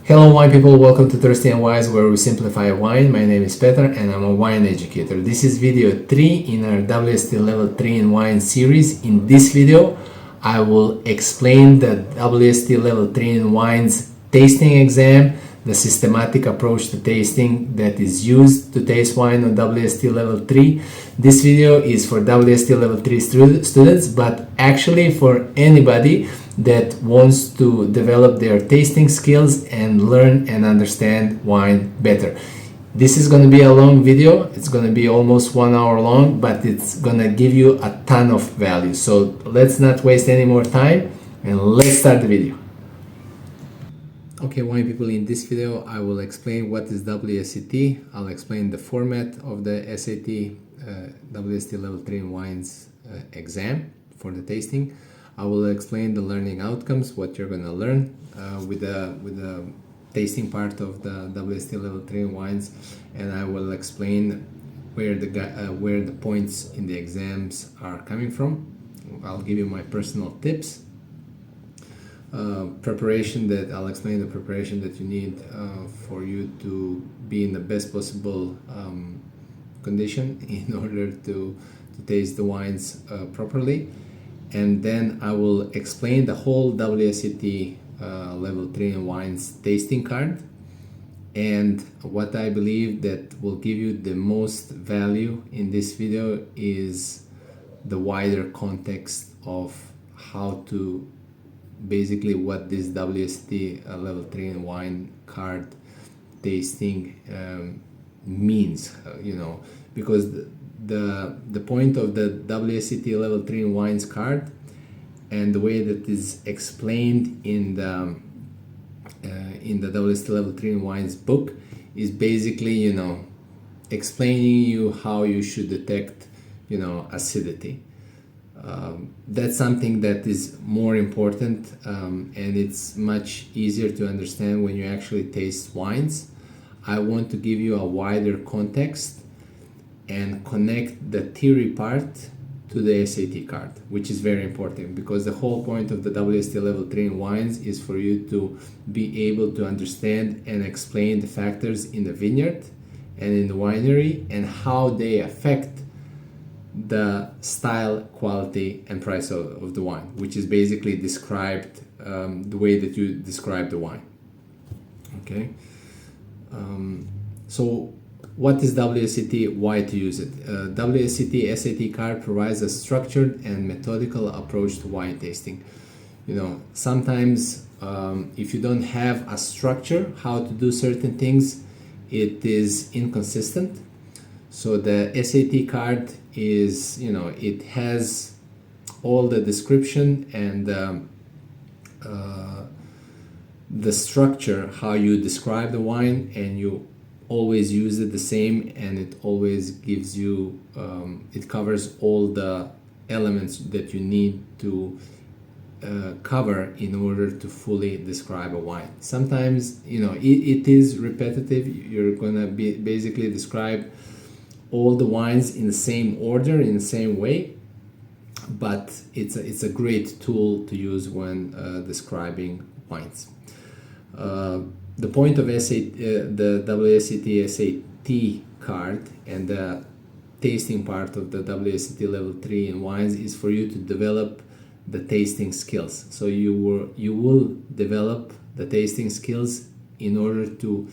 Hello wine people, welcome to Thirsty and Wise, where we simplify wine. My name is Petar and I'm a wine educator. This is video 3 in our WSET Level 3 in Wine series. In this video, I will explain the WSET Level 3 in Wines tasting exam, the systematic approach to tasting that is used to taste wine on WSET Level 3. This video is for WSET Level 3 students, but actually for anybody that wants to develop their tasting skills and learn and understand wine better. This is going to be a long video. It's going to be almost 1 hour long, but it's going to give you a ton of value. So let's not waste any more time and let's start the video. Okay, wine people, in this video I will explain what is WSET. I'll explain the format of the SAT WSET Level 3 in Wines exam for the tasting. I will explain the learning outcomes, what you're going to learn with the tasting part of the WSET Level 3 in Wines, and I will explain where the points in the exams are coming from. I'll give you my personal tips. I'll explain the preparation that you need for you to be in the best possible condition in order to taste the wines properly. And then I will explain the whole WSET Level 3 in Wines tasting card and what I believe that will give you the most value in this video is the wider context of how to basically what this WSET Level 3 in Wine card tasting means, because the point of the WSET Level 3 in Wines card and the way that is explained in the WSET Level 3 in Wines book is basically, explaining you how you should detect, acidity. That's something that is more important and it's much easier to understand when you actually taste wines. I want to give you a wider context and connect the theory part to the SAT card, which is very important because the whole point of the WSET Level 3 in Wines is for you to be able to understand and explain the factors in the vineyard and in the winery and how they affect the style, quality, and price of the wine, which is basically described the way that you describe the wine. Okay, so what is WSET? Why to use it? WSET SAT card provides a structured and methodical approach to wine tasting. Sometimes if you don't have a structure how to do certain things, it is inconsistent. So the SAT card is, it has all the description and the structure, how you describe the wine, and you always use it the same, and it always gives you, it covers all the elements that you need to cover in order to fully describe a wine. Sometimes, it is repetitive. You're gonna basically describe all the wines in the same order, in the same way, but it's a great tool to use when describing wines. The point of the WSET SAT card and the tasting part of the WSET Level 3 in Wines is for you to develop the tasting skills. So you will develop the tasting skills in order to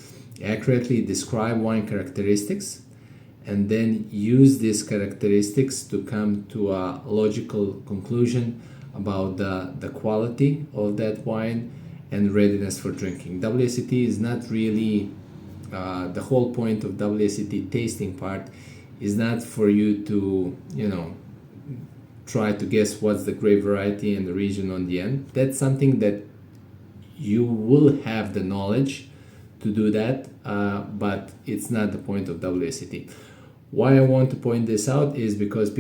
accurately describe wine characteristics and then use these characteristics to come to a logical conclusion about the quality of that wine and readiness for drinking. WSET is not really, the whole point of WSET tasting part is not for you to, try to guess what's the grape variety and the region on the end. That's something that you will have the knowledge to do that, but it's not the point of WSET. Why I want to point this out is because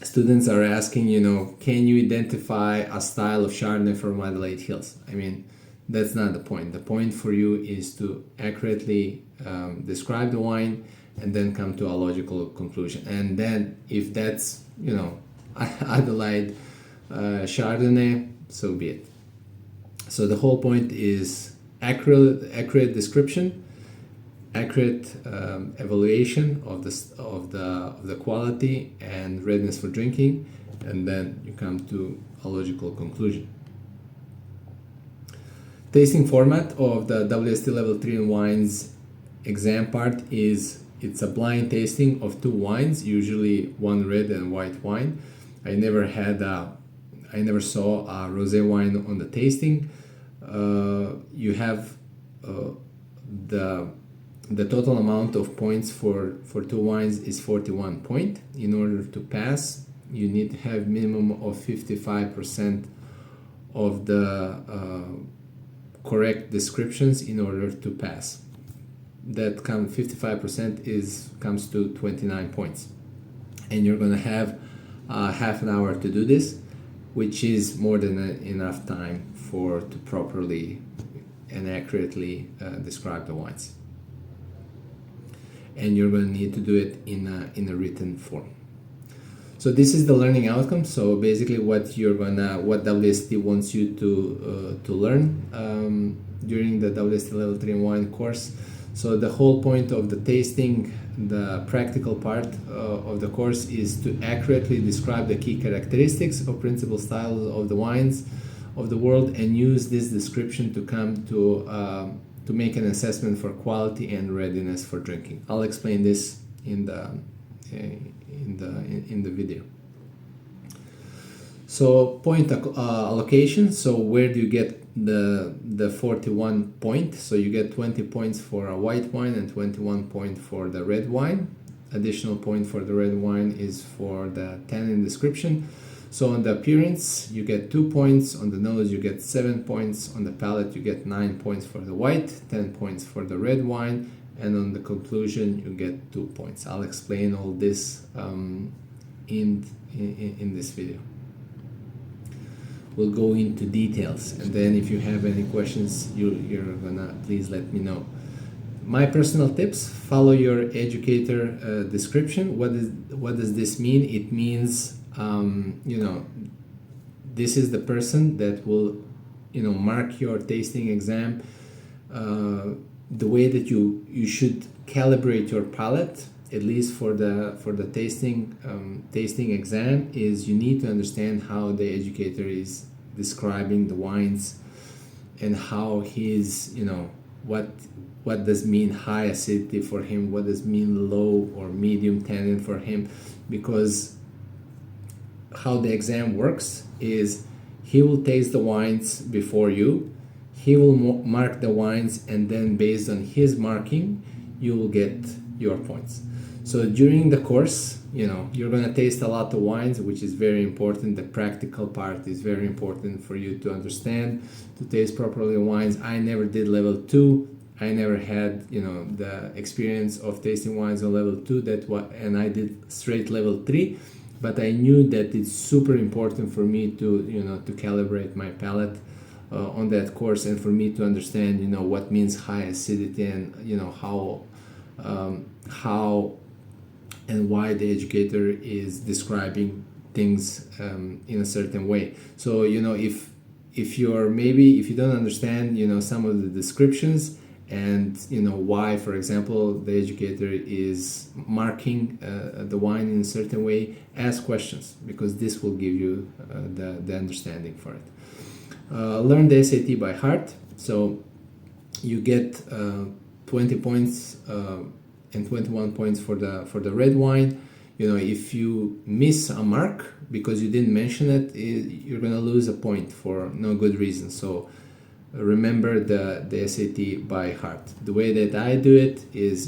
students are asking, can you identify a style of Chardonnay from Adelaide Hills? I mean, that's not the point. The point for you is to accurately describe the wine and then come to a logical conclusion. And then if that's, Adelaide Chardonnay, so be it. So the whole point is accurate description, accurate evaluation of the quality and readiness for drinking, and then you come to a logical conclusion. Tasting format of the WSET Level 3 in wines exam part is it's a blind tasting of two wines, usually one red and white wine. I never saw a rosé wine on the tasting. You have the total amount of points for two wines is 41 points. In order to pass, you need to have minimum of 55% of the correct descriptions in order to pass. That 55% comes to 29 points, and you're gonna have half an hour to do this, which is more than enough time to properly and accurately describe the wines. And you're going to need to do it in a written form. So this is the learning outcome. So basically, what WSET wants you to learn during the WSET Level 3 in Wine course. So the whole point of the tasting, the practical part of the course, is to accurately describe the key characteristics or principal styles of the wines of the world, and use this description to come to make an assessment for quality and readiness for drinking. I'll explain this in the video. So point allocation. So where do you get the 41 points? So you get 20 points for a white wine and 21 points for the red wine. Additional point for the red wine is for the tannin description. So on the appearance, you get 2 points. On the nose, you get 7 points. On the palate, you get 9 points for the white, 10 points for the red wine, and on the conclusion, you get 2 points. I'll explain all this in this video. We'll go into details, and then if you have any questions, you're gonna please let me know. My personal tips: follow your educator description. What does this mean? It means this is the person that will mark your tasting exam. The way that you should calibrate your palate, at least for the tasting exam, is you need to understand how the educator is describing the wines and how he's what does mean high acidity for him, what does mean low or medium tannin for him, because how the exam works is he will taste the wines before you, he will mark the wines, and then based on his marking you will get your points. So during the course, you're going to taste a lot of wines, which is very important. The practical part is very important for you to understand, to taste properly wines. I never did level 2. I never had the experience of tasting wines on level 2, and I did straight level 3. But I knew that it's super important for me to to calibrate my palate on that course, and for me to understand what means high acidity, and how and why the educator is describing things in a certain way. So if you don't understand some of the descriptions, and why, for example, the educator is marking the wine in a certain way, ask questions, because this will give you the understanding for it. Learn the SAT by heart. So you get 20 points and 21 points for the red wine. If you miss a mark because you didn't mention it, you're gonna lose a point for no good reason. So remember the SAT by heart. The way that I do it is,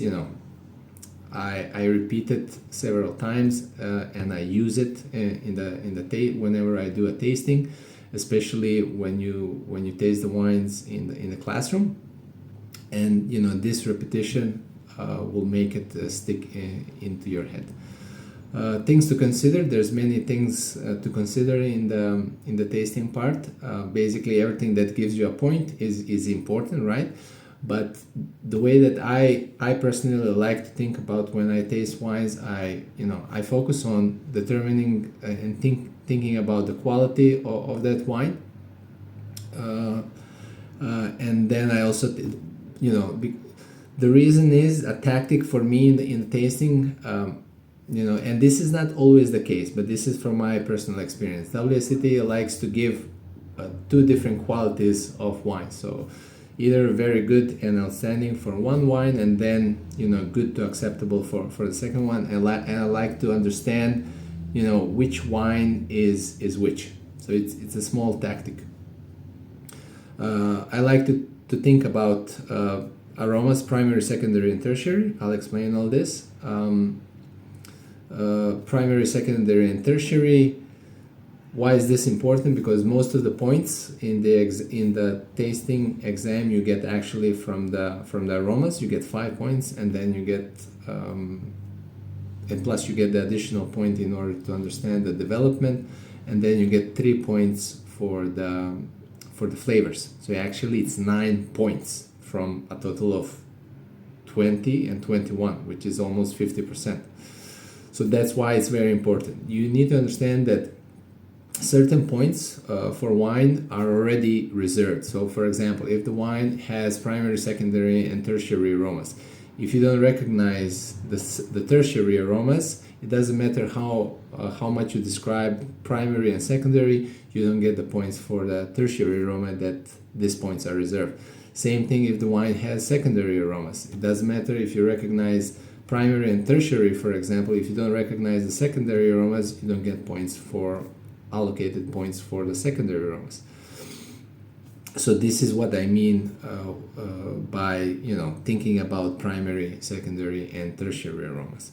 I repeat it several times, and I use it whenever I do a tasting, especially when you taste the wines in the classroom. And this repetition will make it stick into your head. Things to consider. There's many things to consider in the tasting part. Basically, everything that gives you a point is important, right? But the way that I personally like to think about when I taste wines, I focus on determining and thinking about the quality of that wine, And then I also, the reason is a tactic for me in the tasting, and this is not always the case, but this is from my personal experience. WSET likes to give two different qualities of wine. So either very good and outstanding for one wine, and then good to acceptable for the second one. And I like to understand which wine is which. So it's a small tactic. I like to think about aromas, primary, secondary, and tertiary. I'll explain all this. Primary, secondary, and tertiary. Why is this important? Because most of the points in the tasting exam you get actually from the aromas. You get 5 points, and then you get and plus you get the additional point in order to understand the development, and then you get 3 points for the flavors. So actually it's 9 points from a total of 20 and 21, which is almost 50%. So that's why it's very important. You need to understand that certain points for wine are already reserved. So for example, if the wine has primary, secondary, and tertiary aromas, if you don't recognize the tertiary aromas, it doesn't matter how much you describe primary and secondary, you don't get the points for the tertiary aroma that these points are reserved. Same thing if the wine has secondary aromas. It doesn't matter if you recognize primary and tertiary, for example. If you don't recognize the secondary aromas, you don't get points for allocated points for the secondary aromas. So this is what I mean by thinking about primary, secondary, and tertiary aromas.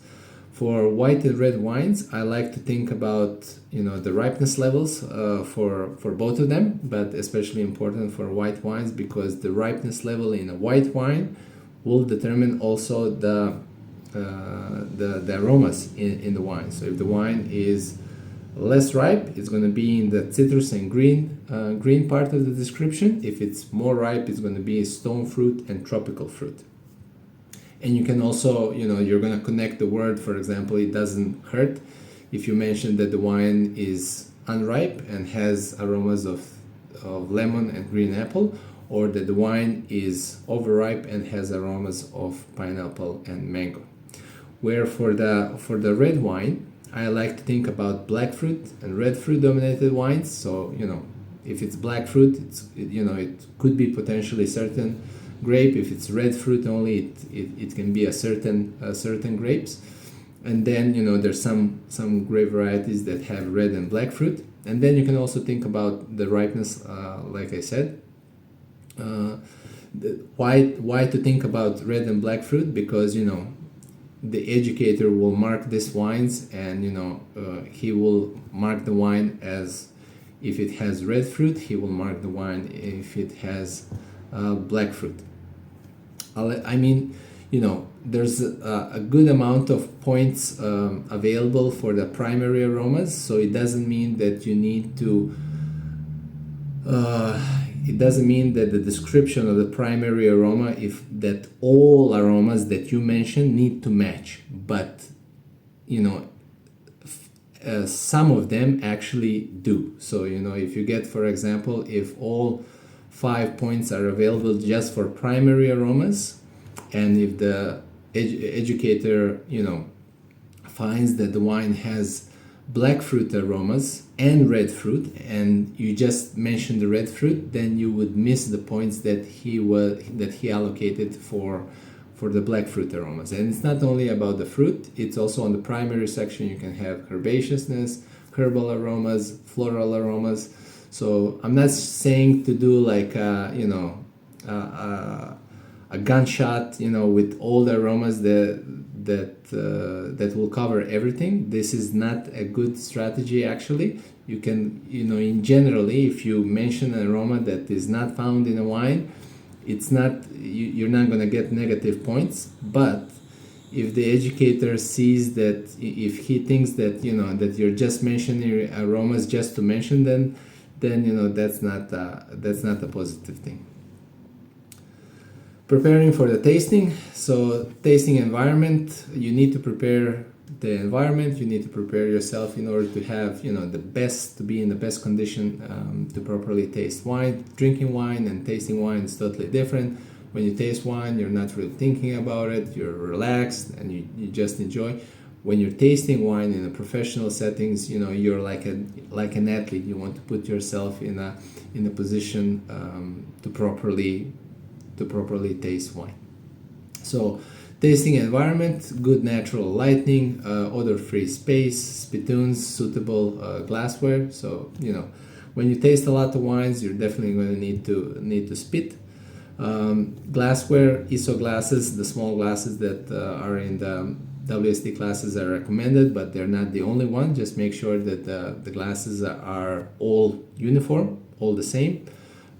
For white and red wines, I like to think about the ripeness levels for both of them, but especially important for white wines, because the ripeness level in a white wine will determine also the aromas in the wine. So if the wine is less ripe, it's going to be in the citrus and green part of the description. If it's more ripe, it's going to be stone fruit and tropical fruit. And you can also, you're going to connect the word. For example, it doesn't hurt if you mention that the wine is unripe and has aromas of lemon and green apple, or that the wine is overripe and has aromas of pineapple and mango. Where for the red wine, I like to think about black fruit and red fruit dominated wines. So if it's black fruit, it could be potentially certain grape. If it's red fruit only, it can be a certain grapes. And then there's some grape varieties that have red and black fruit. And then you can also think about the ripeness, like I said. Why to think about red and black fruit? Because the educator will mark these wines, and he will mark the wine as if it has red fruit. He will mark the wine if it has black fruit. There's a good amount of points available for the primary aromas, so it doesn't mean that you need to it doesn't mean that the description of the primary aroma, that all aromas that you mentioned need to match, but some of them actually do. So if you get, for example, if all 5 points are available just for primary aromas, and if the educator finds that the wine has black fruit aromas and red fruit, and you just mentioned the red fruit, then you would miss the points that he allocated for the black fruit aromas. And it's not only about the fruit, it's also on the primary section. You can have herbaceousness, herbal aromas, floral aromas. So I'm not saying to do like a gunshot with all the aromas that will cover everything. This is not a good strategy. Actually, you can in generally, if you mention an aroma that is not found in a wine, you're not going to get negative points. But if the educator sees that, if he thinks that that you're just mentioning aromas just to mention them, then that's not a positive thing. Preparing for the tasting. So tasting environment, you need to prepare the environment. You need to prepare yourself in order to have, to be in the best condition to properly taste wine. Drinking wine and tasting wine is totally different. When you taste wine, you're not really thinking about it, you're relaxed and you just enjoy. When you're tasting wine in a professional settings, you're like an athlete. You want to put yourself in a position to properly taste wine. So tasting environment, good natural lighting, odor-free space, spittoons, suitable glassware. So when you taste a lot of wines, you're definitely going to need to spit. Glassware, ISO glasses, the small glasses that are in the WSET classes are recommended, but they're not the only one. Just make sure that the glasses are all uniform, all the same,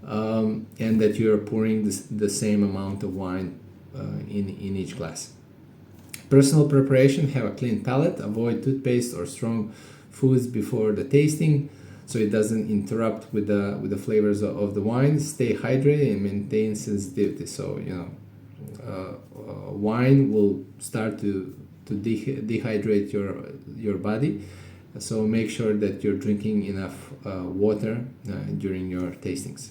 and that you're pouring the same amount of wine in each glass. Personal preparation, have a clean palate, avoid toothpaste or strong foods before the tasting so it doesn't interrupt with the flavors of the wine. Stay hydrated and maintain sensitivity. So wine will start to dehydrate your body, so make sure that you're drinking enough water during your tastings.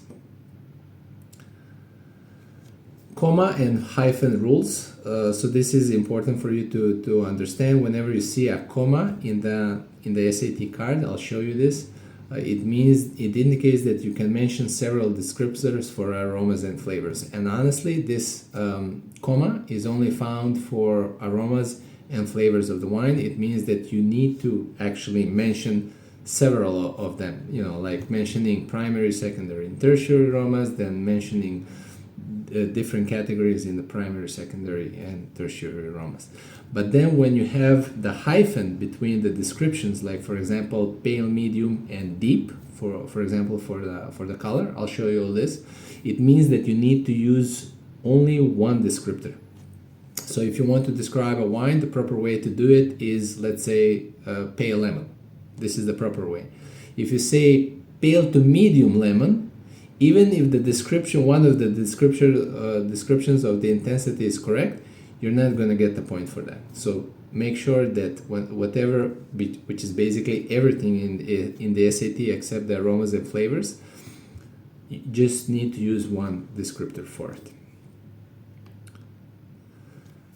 Comma and hyphen rules. So this is important for you to understand. Whenever you see a comma in the SAT card, I'll show you this. It indicates that you can mention several descriptors for aromas and flavors. And honestly, this comma is only found for aromas and flavors of the wine. It means that you need to actually mention several of them. Like mentioning primary, secondary, and tertiary aromas, then mentioning different categories in the primary, secondary, and tertiary aromas. But then when you have the hyphen between the descriptions, like for example pale, medium, and deep, for example for the color, I'll show you all this. It means that you need to use only one descriptor. So if you want to describe a wine, the proper way to do it is, let's say, pale lemon. This is the proper way. If you say pale to medium lemon, even if the description, one of the descriptions of the intensity is correct, you're not going to get the point for that. So make sure that whatever, which is basically everything in the SAT except the aromas and flavors, you just need to use one descriptor for it.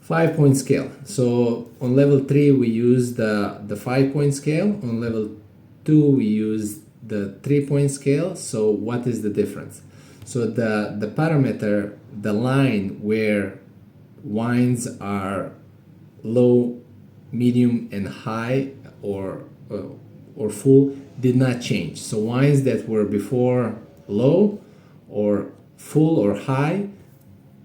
5-point scale. So on level 3 we use the 5-point scale. On level 2 we use the 3-point scale. So what is the difference? So the parameter, the line where wines are low, medium, and high, or full, did not change. So wines that were before low or full or high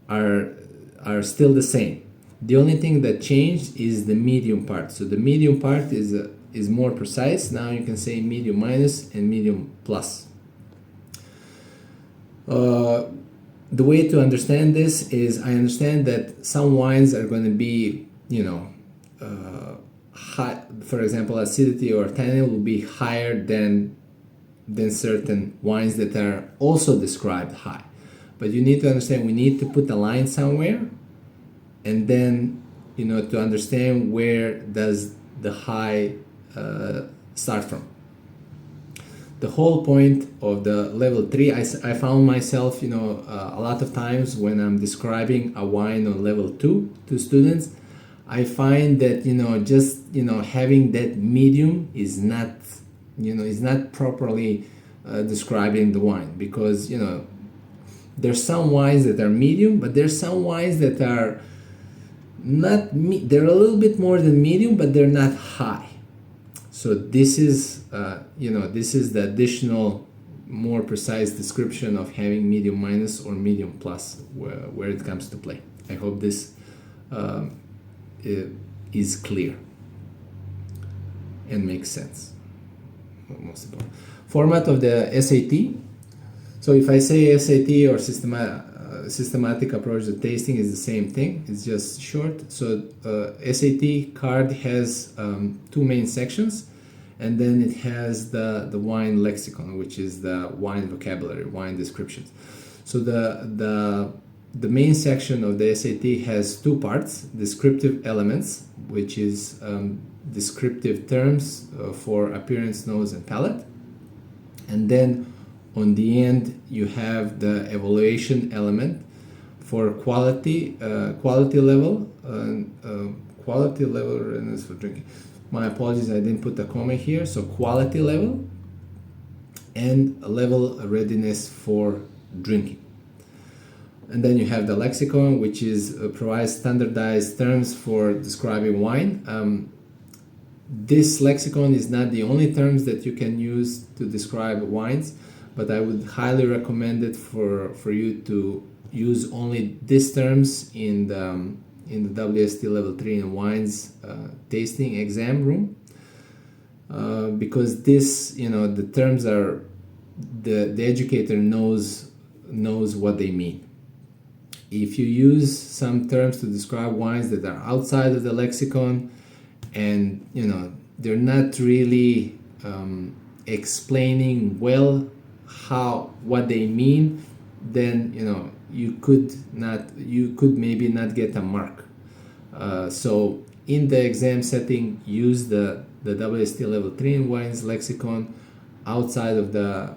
are still the same. The only thing that changed is the medium part. So the medium part is more precise. Now you can say medium minus and medium plus. The way to understand this is, I understand that some wines are going to be, high. For example, acidity or tannin will be higher than certain wines that are also described high. But you need to understand, we need to put a line somewhere, and then to understand where does the high start from. The whole point of the level 3, I found myself, a lot of times when I'm describing a wine on level 2 to students, I find that, having that medium is not properly describing the wine, because, there's some wines that are medium, but there's some wines that are not, they're a little bit more than medium, but they're not high. So this is, this is the additional, more precise description of having medium minus or medium plus where it comes to play. I hope this is clear and makes sense. Most of all. Format of the SAT. So if I say SAT or systematic approach to tasting, is the same thing. It's just short. So SAT card has 2 main sections, and then it has the wine lexicon, which is the wine vocabulary, wine descriptions. So the the main section of the SAT has two parts: descriptive elements, which is descriptive terms for appearance, nose, and palate, and then on the end you have the evaluation element for quality level readiness for drinking. My apologies, I didn't put the comma here. So quality level and level readiness for drinking. And then you have the lexicon, which is provides standardized terms for describing wine. This lexicon is not the only terms that you can use to describe wines, but I would highly recommend it for you to use only these terms in the WSET Level 3 in wines tasting exam room, because this, the terms are, the educator knows what they mean. If you use some terms to describe wines that are outside of the lexicon, and they're not really explaining well what they mean, then you could maybe not get a mark. So in the exam setting, use the WSET Level 3 in wines lexicon. Outside of the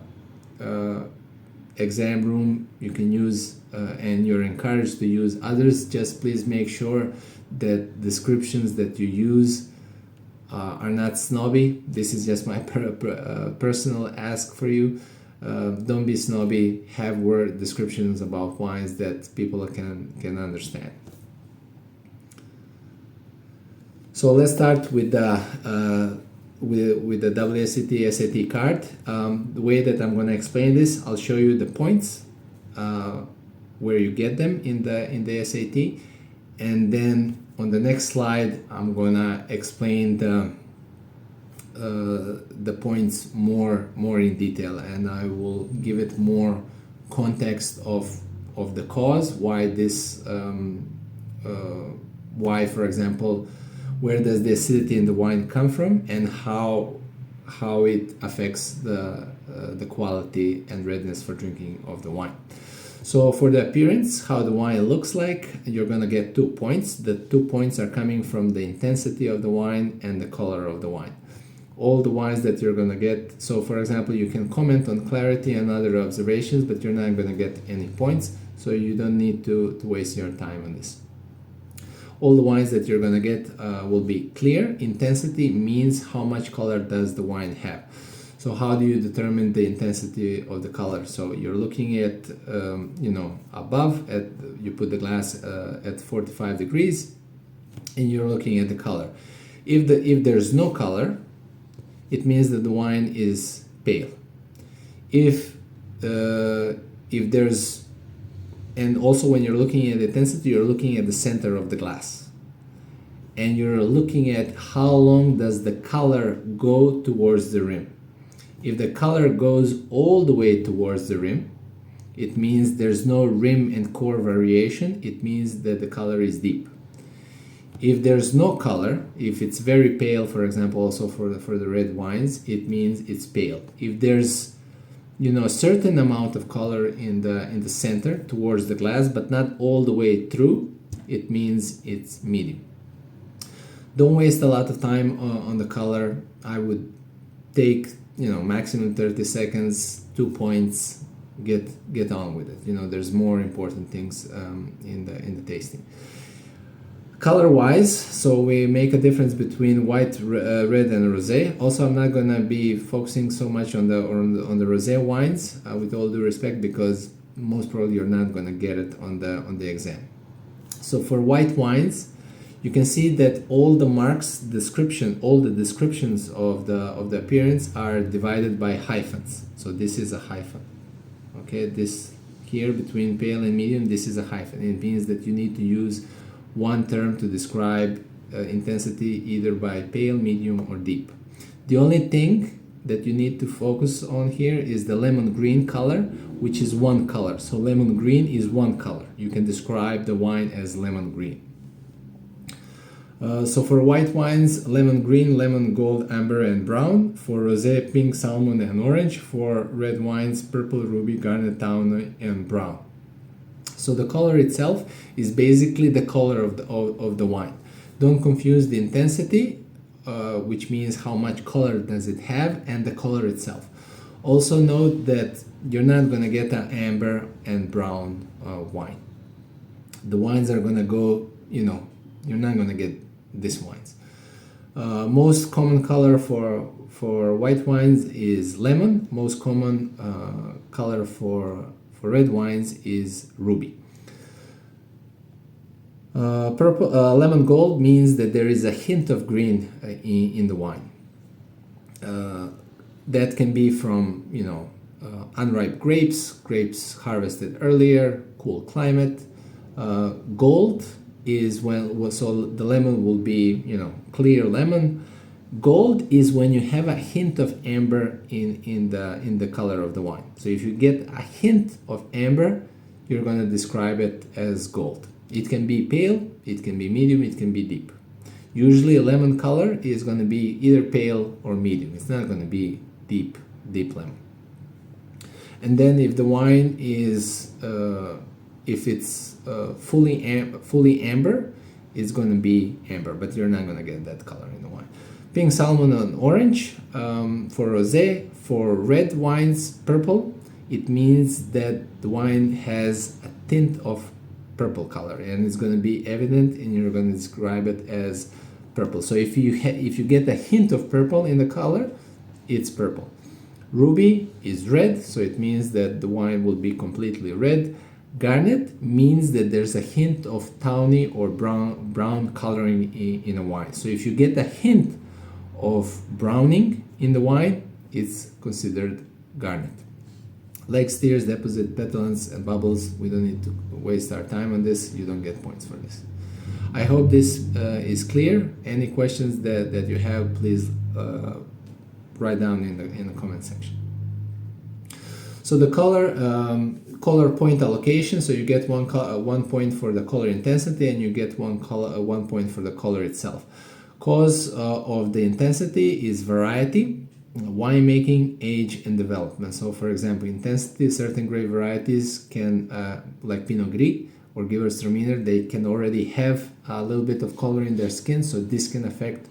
exam room, you can use and you're encouraged to use others. Just please make sure that descriptions that you use are not snobby. This is just my personal ask for you. Don't be snobby. Have word descriptions about wines that people can understand. So let's start with the WSET SAT card. The way that I'm going to explain this, I'll show you the points where you get them in the SAT, and then on the next slide I'm going to explain the points more in detail, and I will give it more context of the cause, why this why, for example, where does the acidity in the wine come from, and how it affects the quality and readiness for drinking of the wine. So for the appearance, how the wine looks like, you're going to get 2 points. The 2 points are coming from the intensity of the wine and the color of the wine. All the wines that you're going to get, so for example, you can comment on clarity and other observations, but you're not going to get any points, so you don't need to waste your time on this. All the wines that you're going to get will be clear. Intensity means how much color does the wine have. So how do you determine the intensity of the color? So you're looking at, above, you put the glass at 45 degrees, and you're looking at the color. If there's no color, it means that the wine is pale. If there's, and also when you're looking at intensity, you're looking at the center of the glass, and you're looking at how long does the color go towards the rim. If the color goes all the way towards the rim, it means there's no rim and core variation. It means that the color is deep. If there's no color, if it's very pale, for example, also for the red wines, it means it's pale. If there's a certain amount of color in the center towards the glass, but not all the way through, it means it's medium. Don't waste a lot of time on the color. I would take maximum 30 seconds, 2 points, get on with it. There's more important things in the tasting. Color wise, so we make a difference between white, red, and rosé. Also, I'm not gonna be focusing so much on the rosé wines, with all due respect, because most probably you're not gonna get it on the exam. So for white wines, you can see that all the marks, all the descriptions of the appearance are divided by hyphens. So this is a hyphen. Okay, this here between pale and medium, this is a hyphen. It means that you need to use one term to describe intensity, either by pale, medium, or deep. The only thing that you need to focus on here is the lemon green color, which is one color. So lemon green is one color. You can describe the wine as lemon green. So for white wines, lemon green, lemon gold, amber, and brown. For rosé, pink, salmon, and orange. For red wines, purple, ruby, garnet, tawny, and brown. So the color itself is basically the color of the wine. Don't confuse the intensity, which means how much color does it have, and the color itself. Also note that you're not going to get an amber and brown wine. The wines are going to go, you're not going to get these wines. Most common color for white wines is lemon. Most common color for red wines is ruby. Purple, lemon gold means that there is a hint of green in the wine. That can be from, unripe grapes harvested earlier, cool climate. Gold is so the lemon will be, clear lemon. Gold is when you have a hint of amber in the color of the wine. So if you get a hint of amber, you're going to describe it as gold. It can be pale, it can be medium, it can be deep. Usually a lemon color is going to be either pale or medium. It's not going to be deep lemon. And then if the wine is, if it's fully amber, it's going to be amber, but you're not going to get that color in the wine. Pink, salmon, and orange for rosé. For red wines, purple. It means that the wine has a tint of purple color, and it's going to be evident, and you're going to describe it as purple. So if you get a hint of purple in the color, it's purple. Ruby is red, so it means that the wine will be completely red. Garnet means that there's a hint of tawny or brown coloring in a wine. So if you get a hint of browning in the wine, it's considered garnet. Legs, tears, deposit, petulance, and bubbles. We don't need to waste our time on this. You don't get points for this. I hope this is clear. Any questions that you have, please write down in the comment section. So the color point allocation. So you get one point for the color intensity, and you get one point for the color itself. Cause of the intensity is variety, winemaking, age, and development. So for example, intensity, certain grape varieties can, like Pinot Gris or Gewürztraminer, they can already have a little bit of color in their skin, so this can affect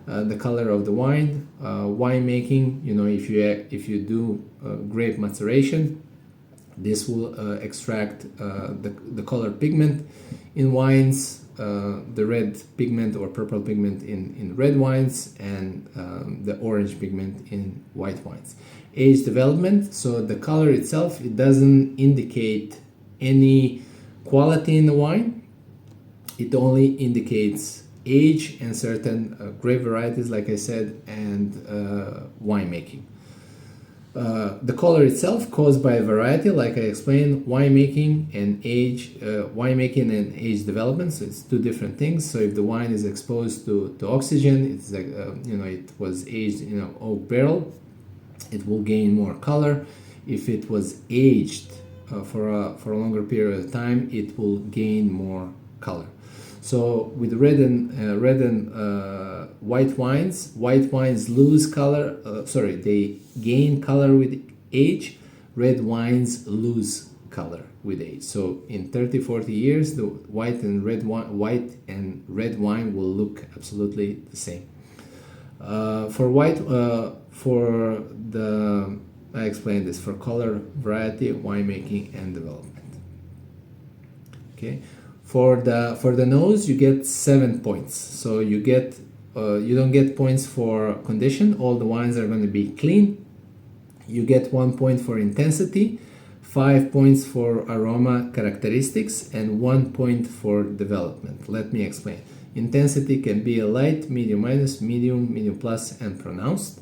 the color of the wine. Winemaking, if you do grape maceration, this will extract the color pigment in wines, the red pigment or purple pigment in red wines, and the orange pigment in white wines. Age development, so the color itself, it doesn't indicate any quality in the wine. It only indicates age and certain grape varieties, like I said, and winemaking. The color itself caused by a variety, like I explained, winemaking and age development. So it's two different things. So if the wine is exposed to oxygen, it's like it was aged in an oak barrel, it will gain more color. If it was aged for a longer period of time, it will gain more color. So with red and white wines lose color. They gain color with age. Red wines lose color with age. So in 30-40 years, the white and red wine will look absolutely the same. I explained this for color, variety, winemaking, and development. Okay. For the nose, you get 7 points. So you don't get points for condition. All the wines are going to be clean. You get 1 point for intensity, 5 points for aroma characteristics, and 1 point for development. Let me explain. Intensity can be a light, medium minus, medium plus, and pronounced.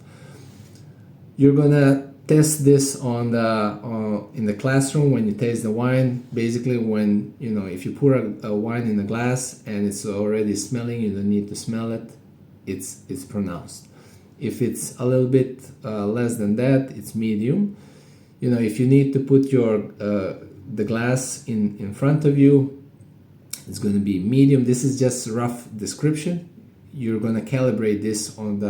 You're gonna test this in the classroom when you taste the wine. Basically, when if you pour a wine in a glass and it's already smelling, you don't need to smell it. It's pronounced. If it's a little bit less than that, it's medium. If you need to put the glass in front of you, it's going to be medium. This is just rough description. You're going to calibrate this on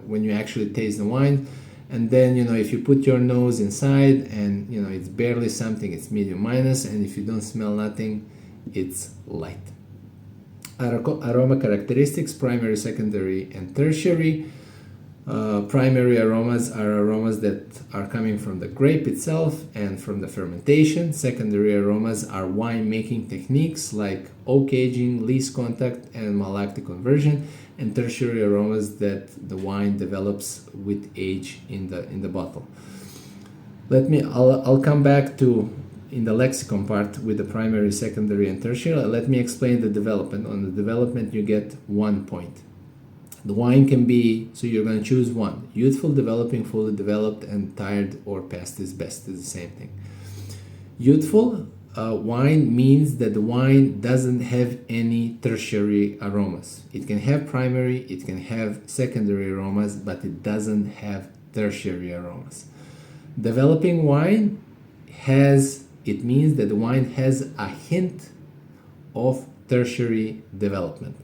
when you actually taste the wine. And then, if you put your nose inside and, it's barely something, it's medium minus. And if you don't smell nothing, it's light. Aroma characteristics, primary, secondary, and tertiary. Primary aromas are aromas that are coming from the grape itself and from the fermentation. Secondary aromas are wine making techniques like oak aging, lees contact, and malolactic conversion. And tertiary aromas that the wine develops with age in the bottle. I'll come back to in the lexicon part with the primary, secondary, and tertiary. Let me explain the development. On the development, you get 1 point. The wine can be, so you're going to choose one. Youthful, developing, fully developed, and tired or past is best. Is the same thing. Youthful wine means that the wine doesn't have any tertiary aromas. It can have primary, it can have secondary aromas, but it doesn't have tertiary aromas. Developing wine it means that the wine has a hint of tertiary development.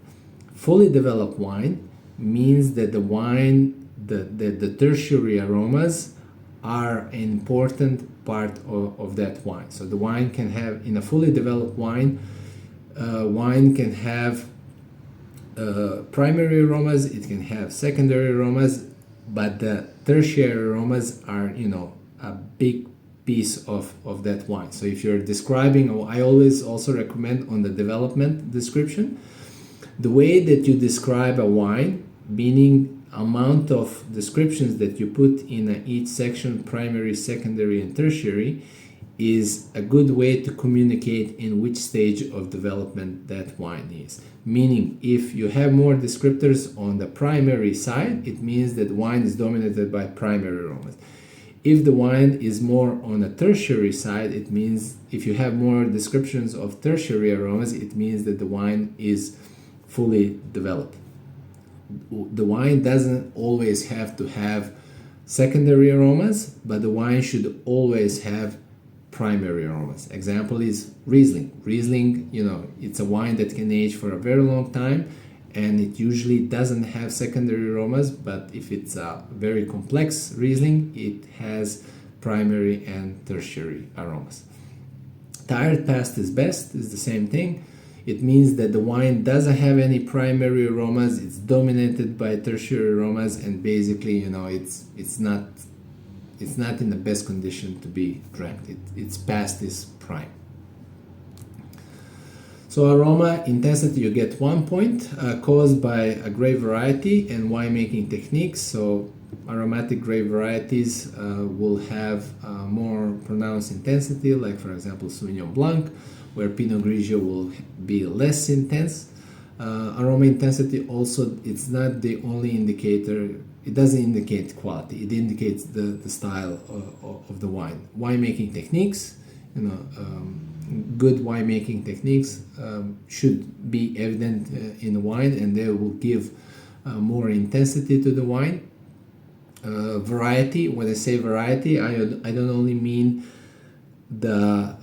Fully developed wine means that the tertiary aromas are an important part of that wine. So the wine can have, in a fully developed wine, wine can have primary aromas, it can have secondary aromas, but the tertiary aromas are, a big piece of that wine. So if you're describing, I always also recommend on the development description, the way that you describe a wine, meaning amount of descriptions that you put in each section, primary, secondary, and tertiary, is a good way to communicate in which stage of development that wine is. Meaning, if you have more descriptors on the primary side, it means that wine is dominated by primary aromas. If the wine is more on a tertiary side, it means if you have more descriptions of tertiary aromas, it means that the wine is fully developed. The wine doesn't always have to have secondary aromas, but the wine should always have primary aromas. Example is Riesling. Riesling, it's a wine that can age for a very long time, and it usually doesn't have secondary aromas, but if it's a very complex Riesling, it has primary and tertiary aromas. Tired past is best is the same thing. It means that the wine doesn't have any primary aromas, it's dominated by tertiary aromas, and basically, it's not in the best condition to be drank. It's past this prime. So aroma intensity, you get 1 point, caused by a grape variety and winemaking techniques. So aromatic grape varieties will have more pronounced intensity, like for example Sauvignon Blanc, where Pinot Grigio will be less intense. Aroma intensity also, it's not the only indicator. It doesn't indicate quality. It indicates the style of the wine. Winemaking techniques, good winemaking techniques should be evident in the wine, and they will give more intensity to the wine. Variety, when I say variety, I don't only mean the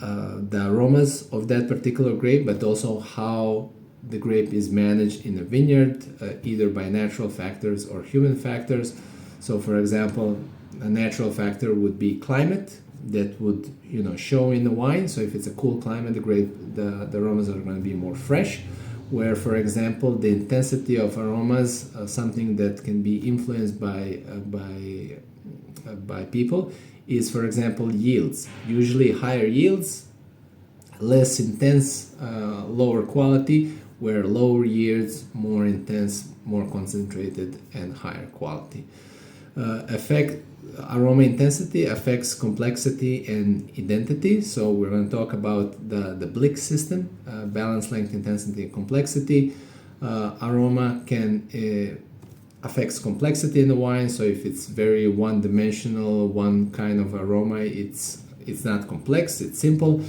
aromas of that particular grape, but also how the grape is managed in a vineyard, either by natural factors or human factors. So for example, a natural factor would be climate, that would show in the wine. So if it's a cool climate, the aromas are going to be more fresh. Where, for example, the intensity of aromas, something that can be influenced by people, is, for example, yields. Usually higher yields, less intense, lower quality, where lower yields, more intense, more concentrated, and higher quality. Aroma intensity affects complexity and identity. So we're going to talk about the Blick system, balance, length, intensity, and complexity. Aroma can affects complexity in the wine. So if it's very one-dimensional, one kind of aroma, it's not complex, it's simple.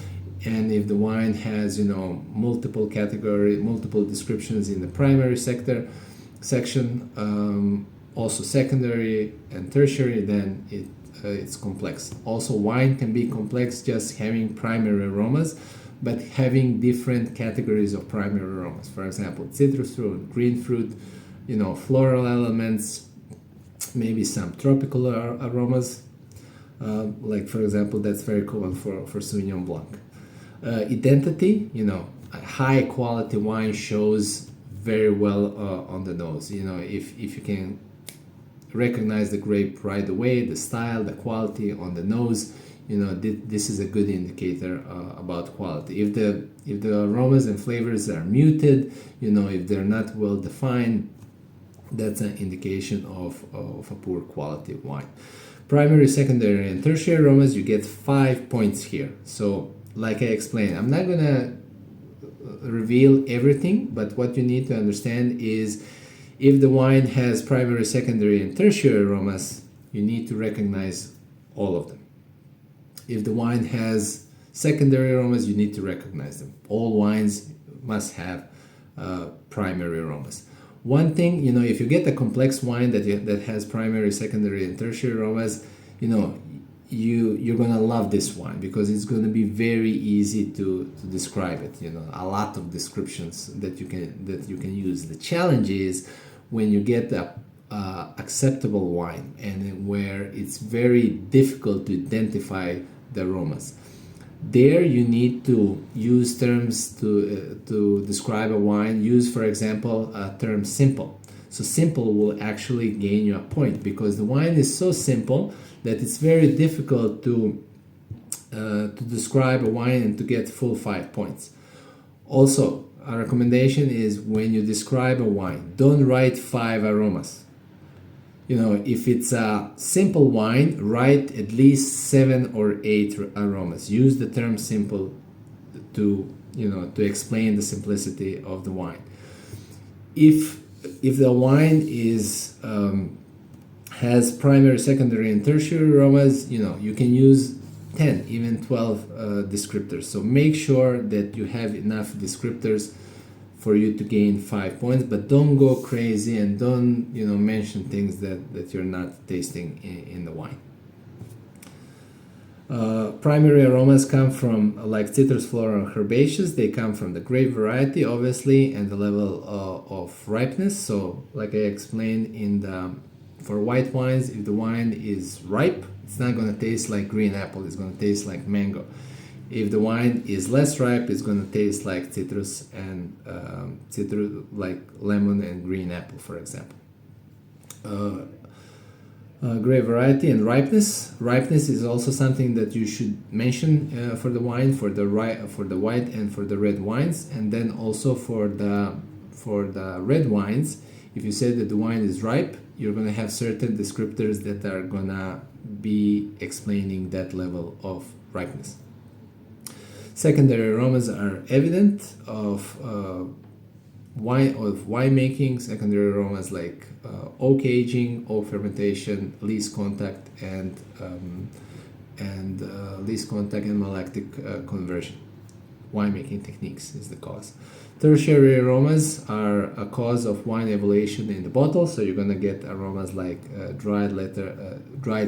And if the wine has multiple descriptions in the primary section, also secondary and tertiary, then it's complex. Also, wine can be complex just having primary aromas, but having different categories of primary aromas. For example, citrus fruit, green fruit, floral elements, maybe some tropical aromas, like for example, that's very common for Sauvignon Blanc. Identity, a high quality wine shows very well on the nose. If you can recognize the grape right away, the style, the quality on the nose, this is a good indicator about quality. If the aromas and flavors are muted, if they're not well defined, that's an indication of a poor quality wine. Primary, secondary, and tertiary aromas, you get 5 points here. So like I explained, I'm not gonna reveal everything, but what you need to understand is if the wine has primary, secondary, and tertiary aromas, you need to recognize all of them. If the wine has secondary aromas, you need to recognize them. All wines must have primary aromas. One thing, if you get a complex wine that has primary, secondary, and tertiary aromas, you're gonna love this wine because it's gonna be very easy to describe it. A lot of descriptions that you can use. The challenge is when you get a acceptable wine and where it's very difficult to identify the aromas. There you need to use terms to describe a wine. Use, for example, a term simple. So simple will actually gain you a point because the wine is so simple that it's very difficult to describe a wine and to get full 5 points. Also, a recommendation is when you describe a wine, don't write 5 aromas. If it's a simple wine, write at least 7 or 8 aromas. Use the term simple to explain the simplicity of the wine. If the wine has primary, secondary, and tertiary aromas, you can use 10, even 12 descriptors. So make sure that you have enough descriptors for you to gain 5 points, but don't go crazy and don't mention things that you're not tasting in the wine. Primary aromas come from like citrus, floral, and herbaceous. They come from the grape variety, obviously, and the level of ripeness. So like I explained for white wines, if the wine is ripe, it's not going to taste like green apple, it's going to taste like mango. If the wine is less ripe, it's going to taste like citrus and like lemon and green apple, for example. Grape variety and ripeness. Ripeness is also something that you should mention for the wine, for the white and for the red wines, and then also for the red wines. If you say that the wine is ripe, you're going to have certain descriptors that are going to be explaining that level of ripeness. Secondary aromas are evident of winemaking. Secondary aromas like oak aging, oak fermentation, least contact, and malactic conversion. Winemaking techniques is the cause. Tertiary aromas are a cause of wine evolution in the bottle, so you're gonna get aromas like dried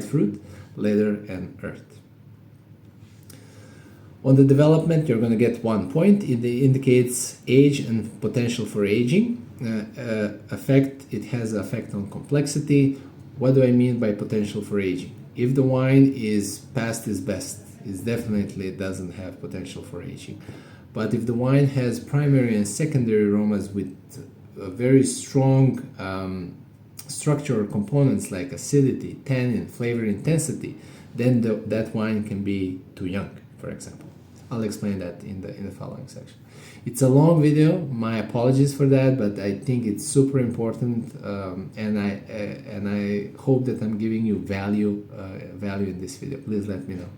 fruit, leather, and earth. On the development, you're going to get 1 point. It indicates age and potential for aging. It has an effect on complexity. What do I mean by potential for aging? If the wine is past its best, it definitely doesn't have potential for aging. But if the wine has primary and secondary aromas with very strong structural components like acidity, tannin, flavor intensity, then that wine can be too young, for example. I'll explain that in the following section. It's a long video. My apologies for that, but I think it's super important, and I hope that I'm giving you value in this video. Please let me know.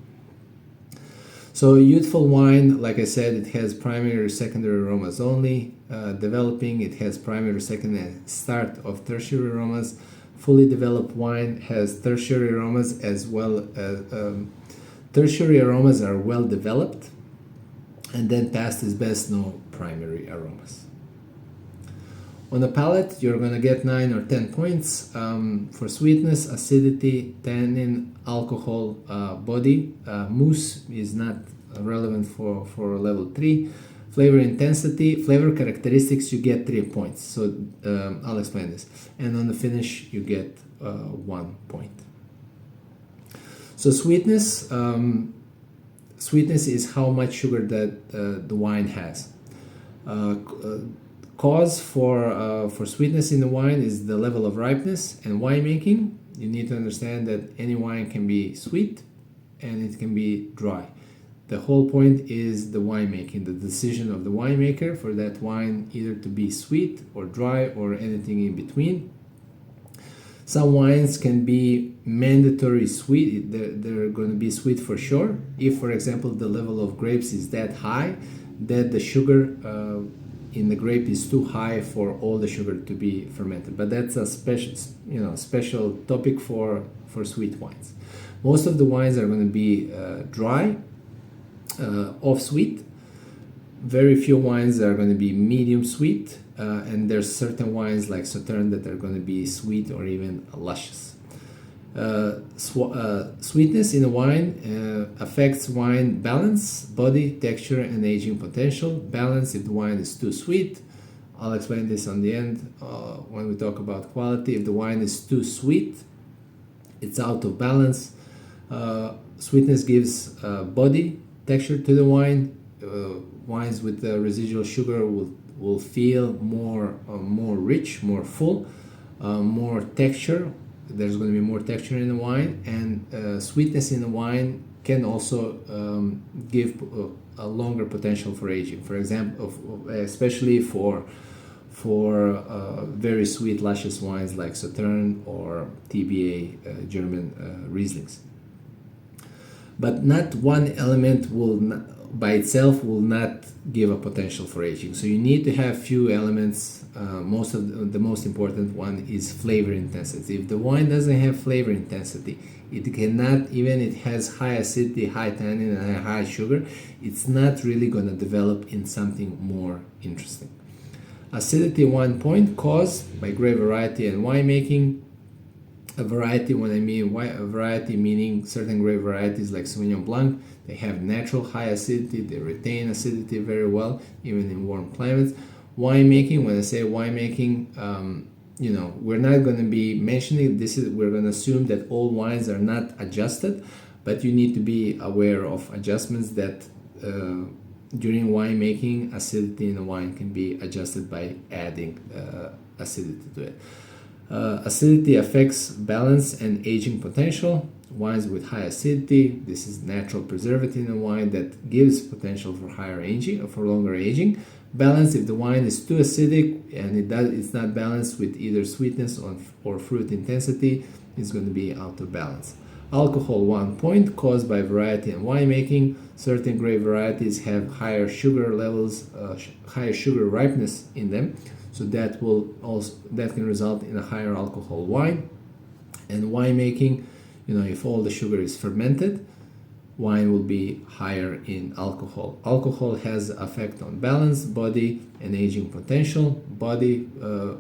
So youthful wine, like I said, it has primary or secondary aromas only. Developing, it has primary, secondary, and start of tertiary aromas. Fully developed wine has tertiary aromas as well as tertiary aromas are well developed, and then past is best, no primary aromas. On the palate, you're going to get 9 or 10 points for sweetness, acidity, tannin, alcohol, body. Mousse is not relevant for level 3. Flavor intensity, flavor characteristics, you get 3 points. So I'll explain this. And on the finish, you get 1 point. So sweetness, sweetness is how much sugar that the wine has. Cause for sweetness in the wine is the level of ripeness and winemaking. You need to understand that any wine can be sweet and it can be dry. The whole point is the winemaking, the decision of the winemaker for that wine either to be sweet or dry or anything in between. Some wines can be mandatory sweet. They're going to be sweet for sure. If, for example, the level of grapes is that high, that the sugar in the grape is too high for all the sugar to be fermented. But that's a special topic for sweet wines. Most of the wines are going to be dry, off sweet. Very few wines are going to be medium sweet, and there's certain wines like Sauterne that are going to be sweet or even luscious. Sweetness in a wine affects wine balance, body, texture, and aging potential. Balance if the wine is too sweet. I'll explain this on the end when we talk about quality. If the wine is too sweet, it's out of balance. Sweetness gives body, texture to the wine. Wines with residual sugar will feel more rich, more full, more texture. There's going to be more texture in the wine, and sweetness in the wine can also give a longer potential for aging. For example, especially for very sweet, luscious wines like Sauterne or TBA German Rieslings. But not one element by itself will not give a potential for aging. So you need to have few elements. The most important one is flavor intensity. If the wine doesn't have flavor intensity, it cannot, even it has high acidity, high tannin, and high sugar, it's not really going to develop in something more interesting. Acidity 1 point caused by grape variety and winemaking. A variety, when I mean a variety, meaning certain grape varieties like Sauvignon Blanc, they have natural high acidity, they retain acidity very well, even in warm climates. Winemaking, when I say winemaking, we're not going to be mentioning this. We're going to assume that all wines are not adjusted, but you need to be aware of adjustments that during winemaking, acidity in a wine can be adjusted by adding acidity to it. Acidity affects balance and aging potential. Wines with high acidity, this is natural preservative in a wine that gives potential for higher aging or for longer aging. Balance, if the wine is too acidic and it's not balanced with either sweetness or fruit intensity, it's going to be out of balance. Alcohol 1 point caused by variety and winemaking. Certain grape varieties have higher sugar levels, higher sugar ripeness in them. So that can result in a higher alcohol wine. And winemaking, if all the sugar is fermented, wine will be higher in alcohol. Alcohol has effect on balance, body, and aging potential. Body,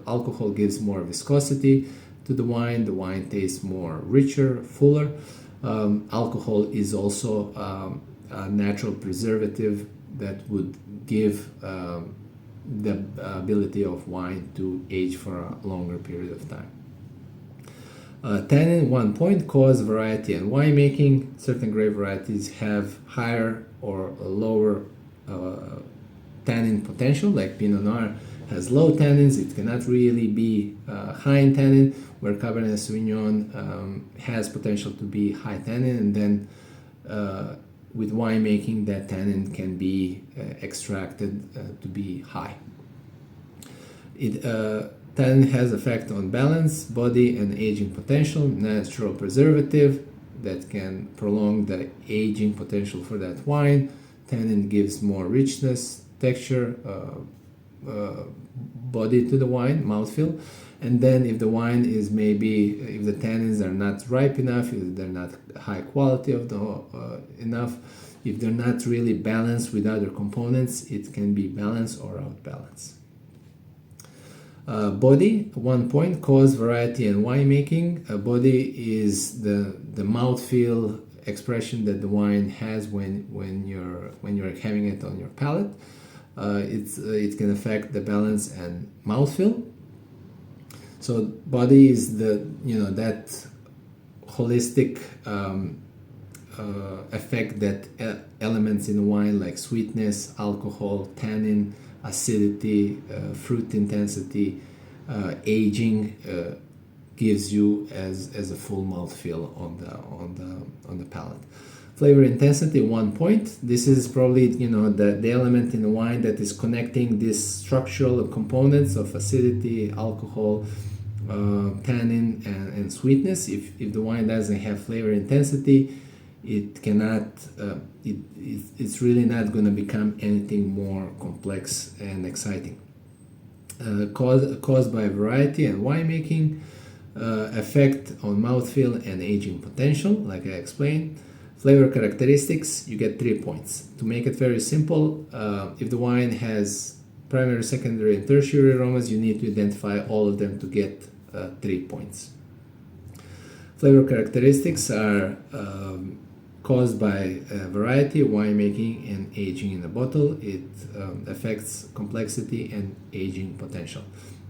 alcohol gives more viscosity to the wine. The wine tastes more richer, fuller. Alcohol is also a natural preservative that would give the ability of wine to age for a longer period of time. Tannin 1 point cause variety and winemaking. Certain grape varieties have higher or lower tannin potential, like Pinot Noir has low tannins. It cannot really be high in tannin, where Cabernet Sauvignon has potential to be high tannin, and then with winemaking, that tannin can be extracted to be high. Tannin has effect on balance, body, and aging potential. Natural preservative that can prolong the aging potential for that wine. Tannin gives more richness, texture, body to the wine, mouthfeel. And then if the wine is if the tannins are not ripe enough, if they're not high quality enough, if they're not really balanced with other components, it can be balanced or out balance. Body, 1 point, cause, variety, and winemaking. Body is the mouthfeel expression that the wine has when you're having it on your palate. It can affect the balance and mouthfeel. So body is that holistic effect that elements in wine like sweetness, alcohol, tannin, acidity, fruit intensity, aging gives you as a full mouthfeel on the palate. Flavor intensity 1 point. This is probably the element in the wine that is connecting these structural components of acidity, alcohol, tannin, and sweetness. If the wine doesn't have flavor intensity, it cannot. It's really not going to become anything more complex and exciting. Caused by variety and winemaking, effect on mouthfeel and aging potential, like I explained. Flavor characteristics, you get 3 points. To make it very simple, if the wine has primary, secondary, and tertiary aromas, you need to identify all of them to get 3 points. Flavor characteristics are caused by variety, winemaking, and aging in the bottle. It affects complexity and aging potential.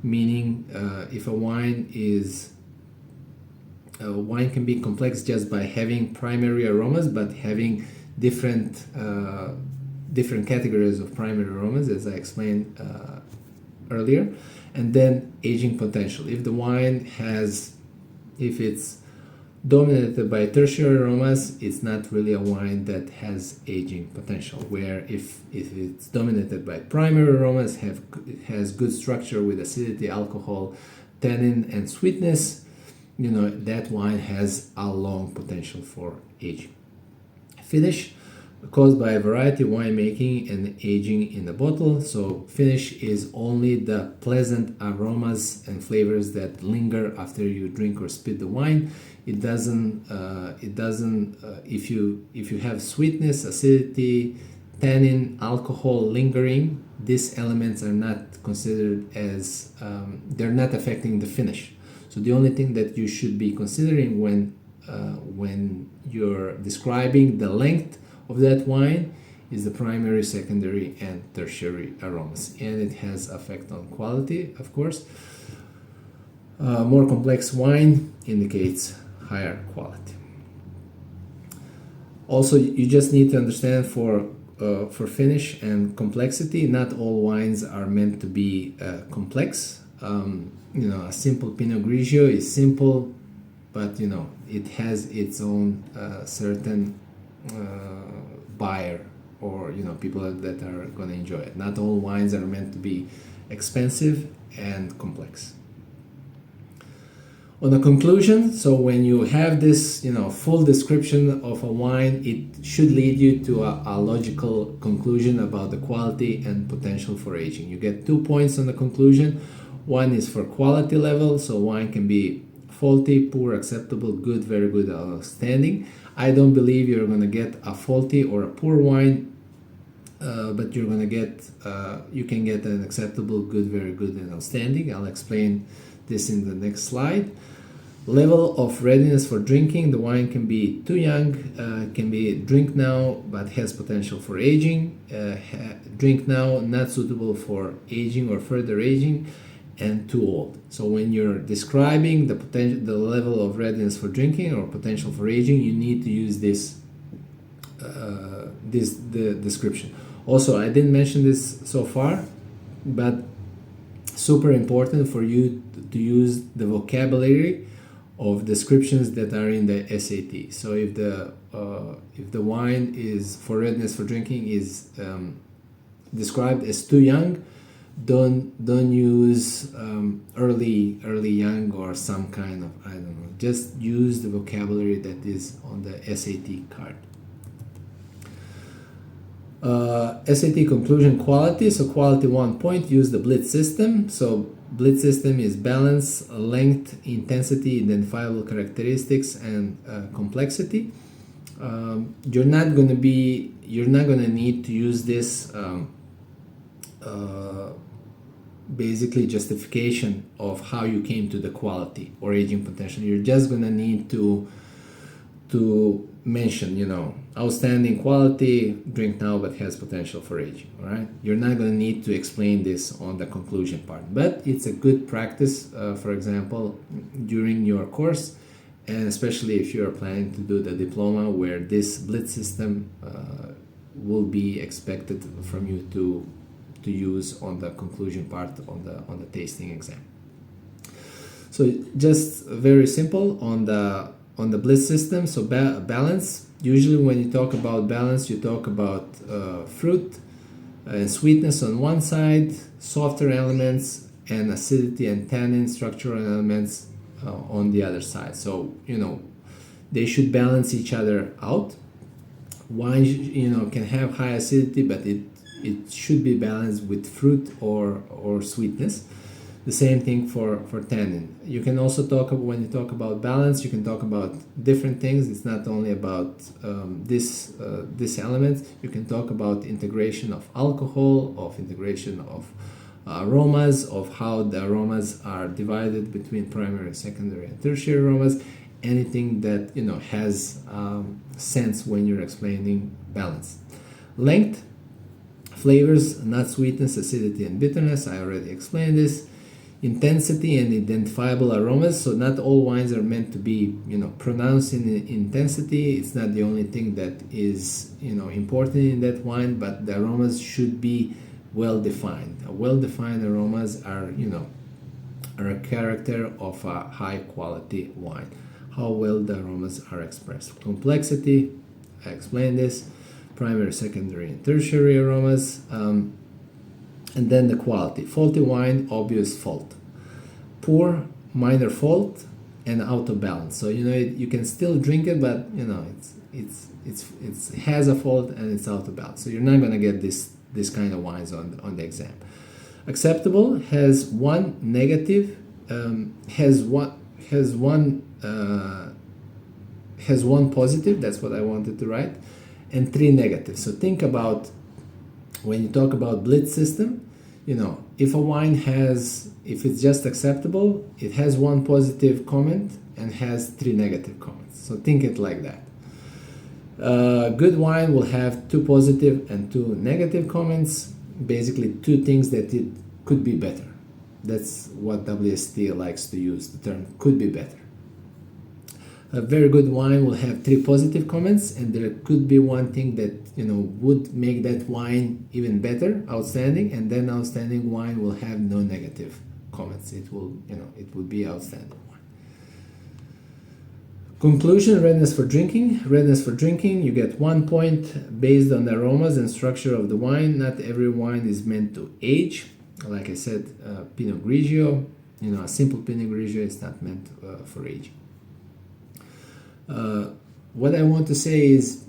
Meaning, if a wine can be complex just by having primary aromas, but having different categories of primary aromas, as I explained earlier. And then aging potential. If it's dominated by tertiary aromas, it's not really a wine that has aging potential. Where if it's dominated by primary aromas, it has good structure with acidity, alcohol, tannin, and sweetness, that wine has a long potential for aging. Finish, caused by variety, winemaking, and aging in the bottle. So finish is only the pleasant aromas and flavors that linger after you drink or spit the wine. It doesn't. If you have sweetness, acidity, tannin, alcohol lingering, these elements are not considered as they're not affecting the finish. So the only thing that you should be considering when you're describing the length of that wine is the primary, secondary, and tertiary aromas, and it has effect on quality, of course. More complex wine indicates higher quality. Also, you just need to understand for finish and complexity, not all wines are meant to be complex. A simple Pinot Grigio is simple, but it has its own certain buyer or people that are going to enjoy it. Not all wines are meant to be expensive and complex. On a conclusion, so when you have this full description of a wine, it should lead you to a logical conclusion about the quality and potential for aging. You get 2 points on the conclusion. One is for quality level, so wine can be faulty, poor, acceptable, good, very good, outstanding. I don't believe you're going to get a faulty or a poor wine, but you're going to get you can get an acceptable, good, very good, and outstanding. I'll explain this in the next slide. Level of readiness for drinking. The wine can be too young, can be drink now, but has potential for aging. Drink now, not suitable for aging or further aging, and too old. So when you're describing the level of readiness for drinking or potential for aging, you need to use the description. Also, I didn't mention this so far, but super important for you to use the vocabulary of descriptions that are in the SAT. So if the wine is for readiness for drinking is described as too young, don't use early young or some kind of, I don't know, just use the vocabulary that is on the SAT card. SAT conclusion quality. So quality 1 point, use the Blitz system. So Blitz system is balance, length, intensity, identifiable characteristics, and complexity. You're not going to need to use this basically justification of how you came to the quality or aging potential. You're just going to need to mention, outstanding quality, drink now, but has potential for aging. All right, you're not going to need to explain this on the conclusion part, but it's a good practice, for example, during your course, and especially if you're planning to do the diploma, where this blitz system will be expected from you to use on the conclusion part on the tasting exam. So just very simple on the bliss system. So balance. Usually when you talk about balance, you talk about fruit and sweetness on one side, softer elements, and acidity and tannin structural elements on the other side. So they should balance each other out. Wine can have high acidity, but it should be balanced with fruit or sweetness. The same thing for tannin. You can also talk about, when you talk about balance, you can talk about different things. It's not only about this element. You can talk about integration of alcohol, of integration of aromas, of how the aromas are divided between primary, secondary, and tertiary aromas. Anything that has sense when you're explaining balance. Length, flavors, nut sweetness, acidity, and bitterness. I already explained this. Intensity and identifiable aromas. So not all wines are meant to be pronounced in intensity. It's not the only thing that is important in that wine, but the aromas should be well defined. Well defined aromas are a character of a high quality wine. How well the aromas are expressed. Complexity, I explained this. Primary, secondary, and tertiary aromas. And then the quality. Faulty wine, obvious fault. Poor, minor fault, and out of balance. So you can still drink it, but it has a fault and it's out of balance. So you're not gonna get this kind of wines on the exam. Acceptable has one negative, has one positive. That's what I wanted to write, and 3 negatives. So think about when you talk about blitz system. If a wine if it's just acceptable, it has 1 positive comment and has 3 negative comments. So think it like that. Good wine will have 2 positive and 2 negative comments. Basically 2 things that it could be better. That's what WSET likes to use, the term could be better. A very good wine will have 3 positive comments, and there could be 1 thing that would make that wine even better, outstanding, and then outstanding wine will have no negative comments. It will be outstanding wine. Conclusion: readiness for drinking. Readiness for drinking, you get 1 point based on the aromas and structure of the wine. Not every wine is meant to age. Like I said, Pinot Grigio, a simple Pinot Grigio is not meant for aging. What I want to say is,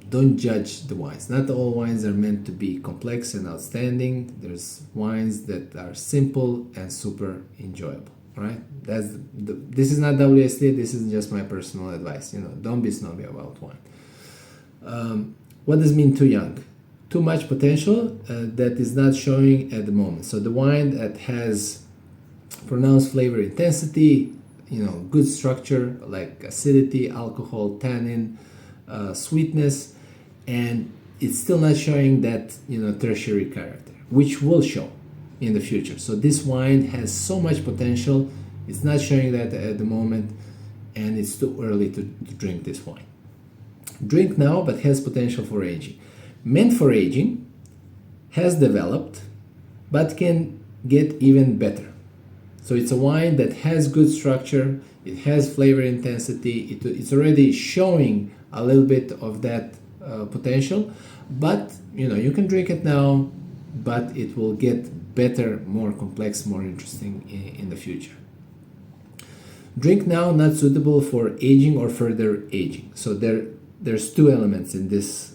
don't judge the wines. Not all wines are meant to be complex and outstanding. There's wines that are simple and super enjoyable, right? This is not WSET. This is just my personal advice. Don't be snobby about wine. What does it mean too young? Too much potential that is not showing at the moment. So the wine that has pronounced flavor intensity, good structure like acidity, alcohol, tannin, sweetness, and it's still not showing that tertiary character, which will show in the future. So this wine has so much potential. It's not showing that at the moment, and it's too early to drink this wine. Drink now, but has potential for aging. Meant for aging, has developed, but can get even better. So it's a wine that has good structure, it has flavor intensity, it's already showing a little bit of that potential, but you can drink it now, but it will get better, more complex, more interesting in the future. Drink now, not suitable for aging or further aging. So there's 2 elements in this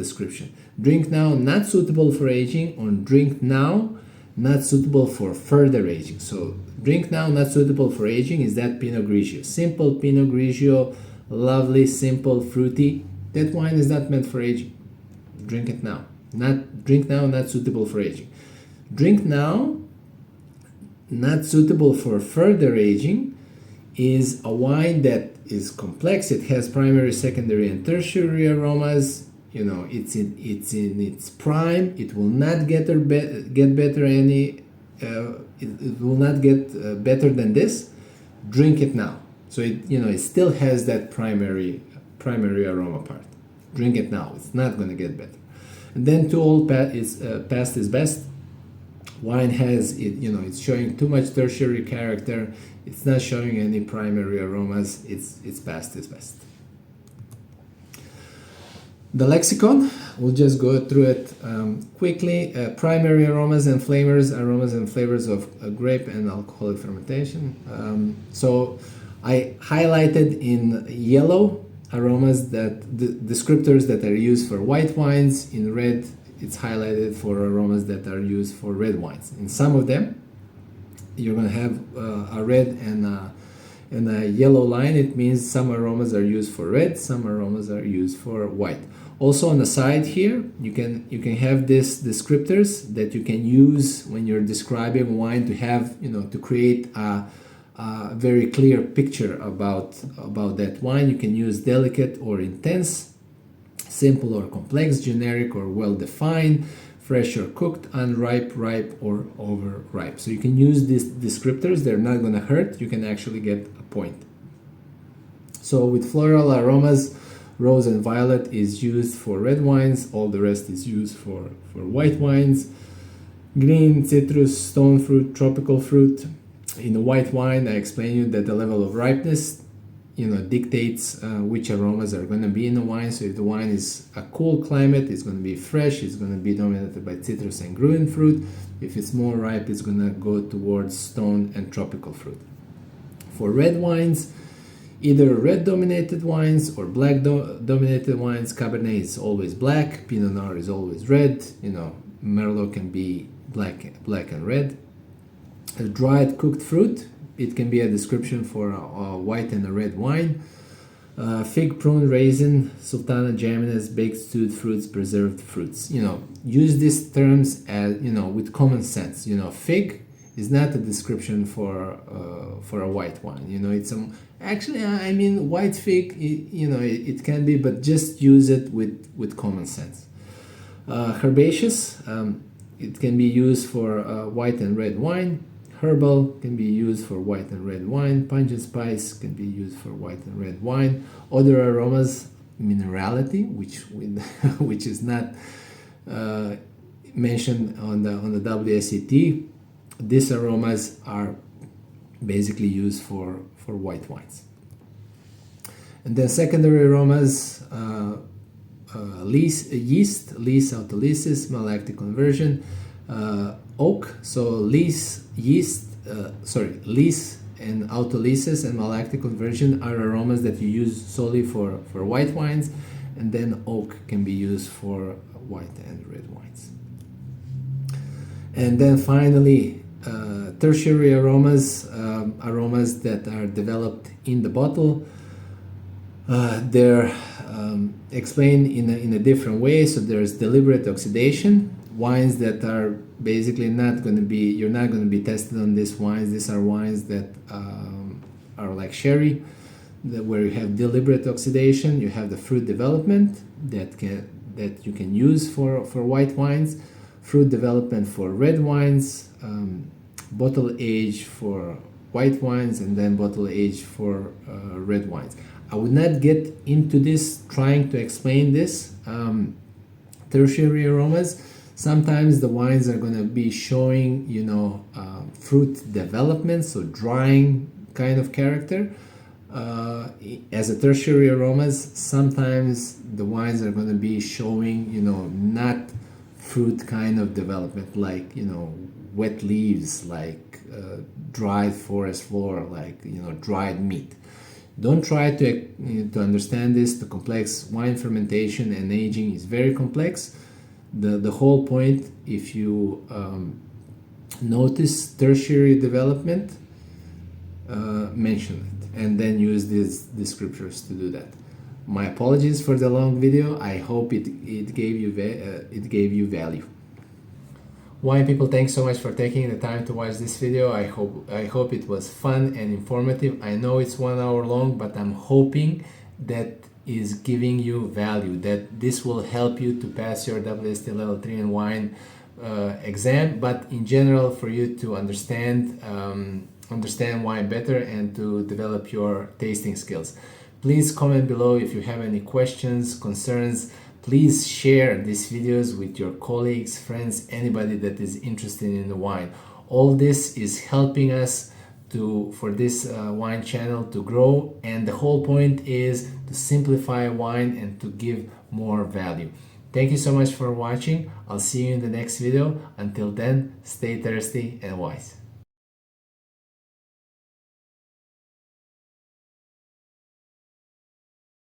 description. Drink now, not suitable for aging, or drink now, not suitable for further aging. So drink now, not suitable for aging is that Pinot Grigio. Simple Pinot Grigio, lovely, simple, fruity. That wine is not meant for aging. Drink it now. Drink now, not suitable for aging. Drink now, not suitable for further aging is a wine that is complex. It has primary, secondary, and tertiary aromas. You know, it's in its prime. It will not get better any. It will not get better than this. Drink it now. So it still has that primary aroma part. Drink it now. It's not going to get better. And then too old past is best. Wine has it's showing too much tertiary character. It's not showing any primary aromas. It's past is best. The lexicon, we'll just go through it quickly. Primary aromas and flavors of grape and alcoholic fermentation. So I highlighted in yellow aromas that the descriptors that are used for white wines. In red, it's highlighted for aromas that are used for red wines. In some of them, you're going to have a red and a yellow line. It means some aromas are used for red, some aromas are used for white. Also on the side here, you can have these descriptors that you can use when you're describing wine to have to create a very clear picture about that wine. You can use delicate or intense, simple or complex, generic or well-defined, fresh or cooked, unripe, ripe, or overripe. So you can use these descriptors. They're not going to hurt. You can actually get a point. So with floral aromas, rose and violet is used for red wines. All the rest is used for white wines. Green, citrus, stone fruit, tropical fruit. In the white wine, I explained you that the level of ripeness dictates which aromas are going to be in the wine. So if the wine is a cool climate, it's going to be fresh, it's going to be dominated by citrus and green fruit. If it's more ripe, it's going to go towards stone and tropical fruit. For red wines, either red dominated wines or black dominated wines. Cabernet is always black, Pinot Noir is always red, Merlot can be black and red. A dried cooked fruit, it can be a description for a white and a red wine. Fig, prune, raisin, sultana, jamenas, baked stewed fruits, preserved fruits. Use these terms as with common sense. Fig is not a description for a white wine. It's white fig. It can be, but just use it with common sense. Herbaceous, it can be used for white and red wine. Herbal can be used for white and red wine. Pungent spice can be used for white and red wine. Other aromas, minerality, which is not mentioned on the WSET. These aromas are basically used for white wines. And then secondary aromas, yeast, lees, autolysis, malactic conversion, oak. So lees and autolysis and malactic conversion are aromas that you use solely for white wines, and then oak can be used for white and red wines. And then finally, tertiary aromas, aromas that are developed in the bottle. They're explained in a different way. So there's deliberate oxidation, wines that are basically you're not going to be tested on these wines. These are wines that are like sherry, where you have deliberate oxidation. You have the fruit development that you can use for white wines, fruit development for red wines, bottle age for white wines, and then bottle age for red wines. I would not get into this trying to explain this. Tertiary aromas, sometimes the wines are going to be showing fruit development, so drying kind of character. As a tertiary aromas, sometimes the wines are going to be showing not fruit kind of development, like wet leaves, like dried forest floor, like dried meat. Don't try to understand this. The complex wine fermentation and aging is very complex. The whole point, if you notice tertiary development, mention it, and then use these descriptors to do that. My apologies for the long video. I hope it gave you value. Wine people, thanks so much for taking the time to watch this video. I hope it was fun and informative. I know it's 1 hour long, but I'm hoping that is giving you value, that this will help you to pass your WSET Level 3 in wine exam, but in general for you to understand wine better and to develop your tasting skills. Please comment below if you have any questions, concerns. Please share these videos with your colleagues, friends, anybody that is interested in the wine. All this is helping us for this wine channel to grow, and the whole point is to simplify wine and to give more value. Thank you so much for watching. I'll see you in the next video. Until then, stay thirsty and wise.